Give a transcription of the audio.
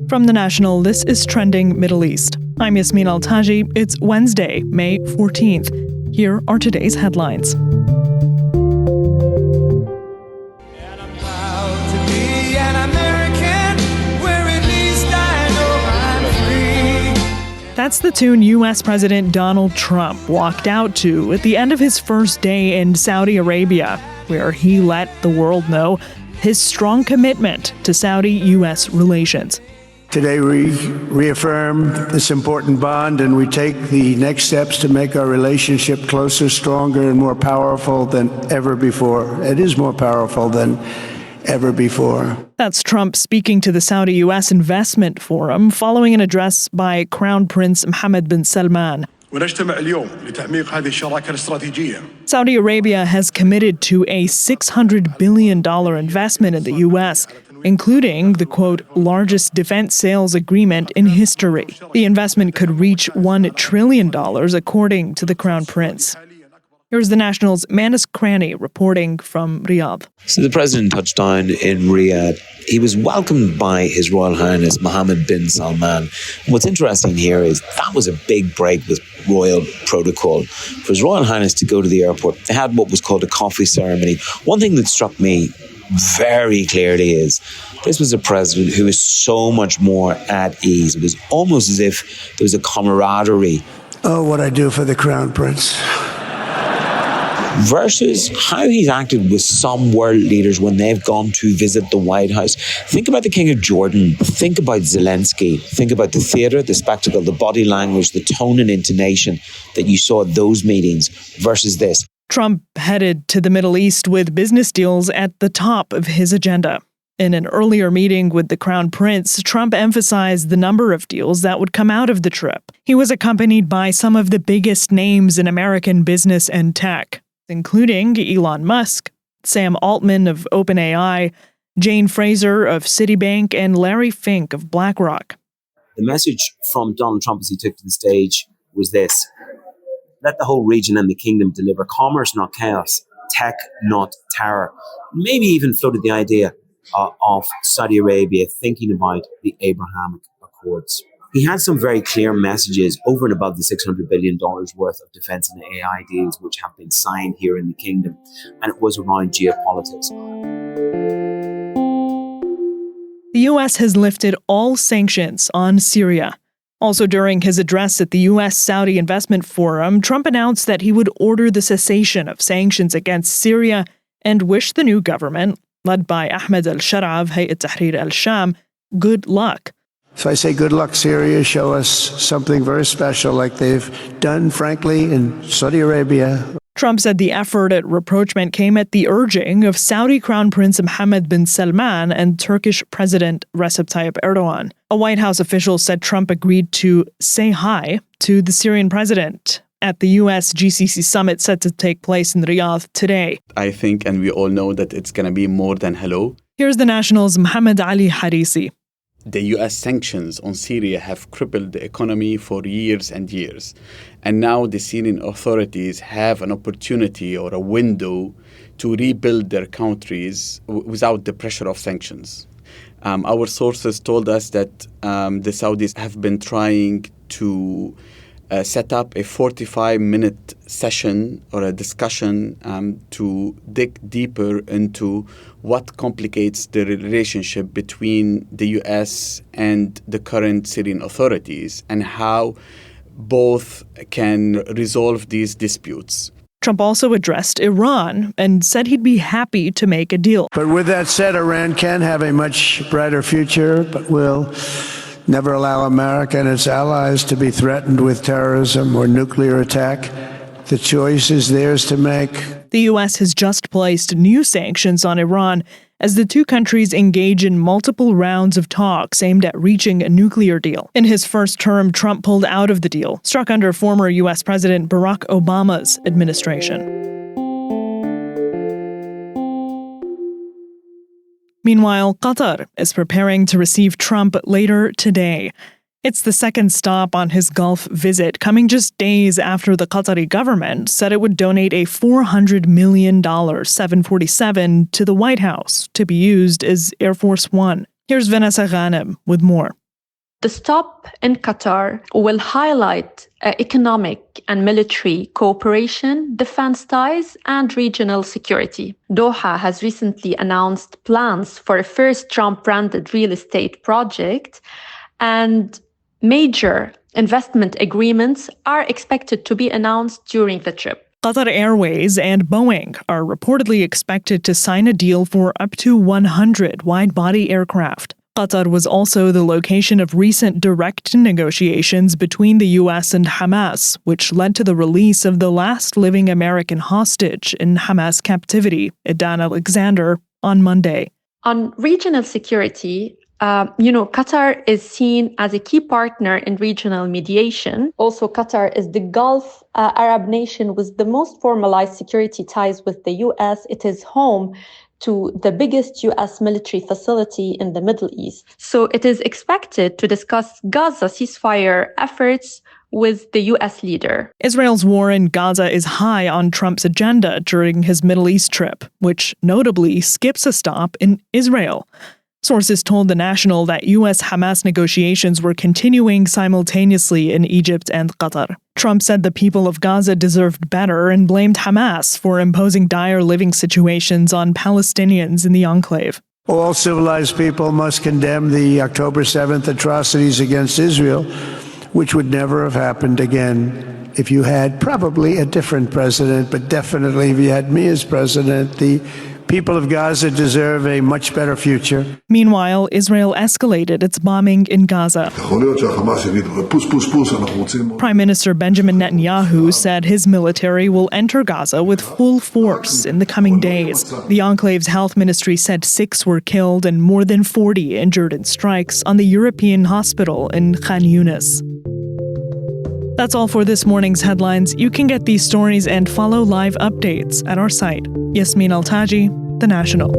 From The National, this is Trending Middle East. I'm Yasmin Al-Taji. It's Wednesday, May 14th. Here are today's headlines. That's the tune U.S. President Donald Trump walked out to at the end of his first day in Saudi Arabia, where he let the world know his strong commitment to Saudi-U.S. relations. Today we reaffirm this important bond and we take the next steps to make our relationship closer, stronger, and more powerful than ever before. It is more powerful than ever before. That's Trump speaking to the Saudi-U.S. Investment Forum following an address by Crown Prince Mohammed bin Salman. Saudi Arabia has committed to a $600 billion investment in the U.S., including the, quote, largest defense sales agreement in history. The investment could reach $1 trillion, according to the Crown Prince. Here's The National's Manus Cranny reporting from Riyadh. So the president touched down in Riyadh. He was welcomed by His Royal Highness Mohammed bin Salman. And what's interesting here is that was a big break with royal protocol. For His Royal Highness to go to the airport, they had what was called a coffee ceremony. One thing that struck me very clearly is this was a president who was so much more at ease. It was almost as if there was a camaraderie. Oh, what I do for the Crown Prince. Versus how he's acted with some world leaders when they've gone to visit the White House. Think about the King of Jordan. Think about Zelensky. Think about the theatre, the spectacle, the body language, the tone and intonation that you saw at those meetings versus this. Trump headed to the Middle East with business deals at the top of his agenda. In an earlier meeting with the Crown Prince, Trump emphasized the number of deals that would come out of the trip. He was accompanied by some of the biggest names in American business and tech, including Elon Musk, Sam Altman of OpenAI, Jane Fraser of Citibank, and Larry Fink of BlackRock. The message from Donald Trump as he took to the stage was this: let the whole region and the kingdom deliver commerce, not chaos, tech, not terror. Maybe even floated the idea of Saudi Arabia thinking about the Abrahamic Accords. He had some very clear messages over and above the $600 billion worth of defense and AI deals which have been signed here in the kingdom, and it was around geopolitics. The U.S. has lifted all sanctions on Syria. Also during his address at the U.S.-Saudi Investment Forum, Trump announced that he would order the cessation of sanctions against Syria and wished the new government, led by Ahmed al-Shara of Hayat Tahrir al-Sham, good luck. So I say good luck, Syria. Show us something very special like they've done, frankly, in Saudi Arabia. Trump said the effort at rapprochement came at the urging of Saudi Crown Prince Mohammed bin Salman and Turkish President Recep Tayyip Erdogan. A White House official said Trump agreed to say hi to the Syrian president at the U.S. GCC summit set to take place in Riyadh today. I think, and we all know, that it's going to be more than hello. Here's The National's Mohamad Ali Harisi. The U.S. sanctions on Syria have crippled the economy for years and years. And now the Syrian authorities have an opportunity or a window to rebuild their countries without the pressure of sanctions. Our sources told us that the Saudis have been trying to set up a 45-minute session or a discussion to dig deeper into what complicates the relationship between the U.S. and the current Syrian authorities and how both can resolve these disputes. Trump also addressed Iran and said he'd be happy to make a deal. But with that said, Iran can have a much brighter future, but will never allow America and its allies to be threatened with terrorism or nuclear attack. The choice is theirs to make. The U.S. has just placed new sanctions on Iran as the two countries engage in multiple rounds of talks aimed at reaching a nuclear deal. In his first term, Trump pulled out of the deal, struck under former U.S. President Barack Obama's administration. Meanwhile, Qatar is preparing to receive Trump later today. It's the second stop on his Gulf visit, coming just days after the Qatari government said it would donate a $400 million 747 to the White House to be used as Air Force One. Here's Vanessa Ghanem with more. The stop in Qatar will highlight economic and military cooperation, defense ties, and regional security. Doha has recently announced plans for a first Trump-branded real estate project, and major investment agreements are expected to be announced during the trip. Qatar Airways and Boeing are reportedly expected to sign a deal for up to 100 wide-body aircraft. Qatar was also the location of recent direct negotiations between the U.S. and Hamas, which led to the release of the last living American hostage in Hamas captivity, Edan Alexander, on Monday. On regional security, Qatar is seen as a key partner in regional mediation. Also, Qatar is the Gulf Arab nation with the most formalized security ties with the U.S. It is home to the biggest U.S. military facility in the Middle East. So it is expected to discuss Gaza ceasefire efforts with the U.S. leader. Israel's war in Gaza is high on Trump's agenda during his Middle East trip, which notably skips a stop in Israel. Sources told The National that U.S.-Hamas negotiations were continuing simultaneously in Egypt and Qatar. Trump said the people of Gaza deserved better and blamed Hamas for imposing dire living situations on Palestinians in the enclave. All civilized people must condemn the October 7th atrocities against Israel, which would never have happened again if you had probably a different president, but definitely if you had me as president. The people of Gaza deserve a much better future. Meanwhile, Israel escalated its bombing in Gaza. Prime Minister Benjamin Netanyahu said his military will enter Gaza with full force in the coming days. The enclave's health ministry said 6 were killed and more than 40 injured in strikes on the European hospital in Khan Yunis. That's all for this morning's headlines. You can get these stories and follow live updates at our site. Yasmin Altaji, The National.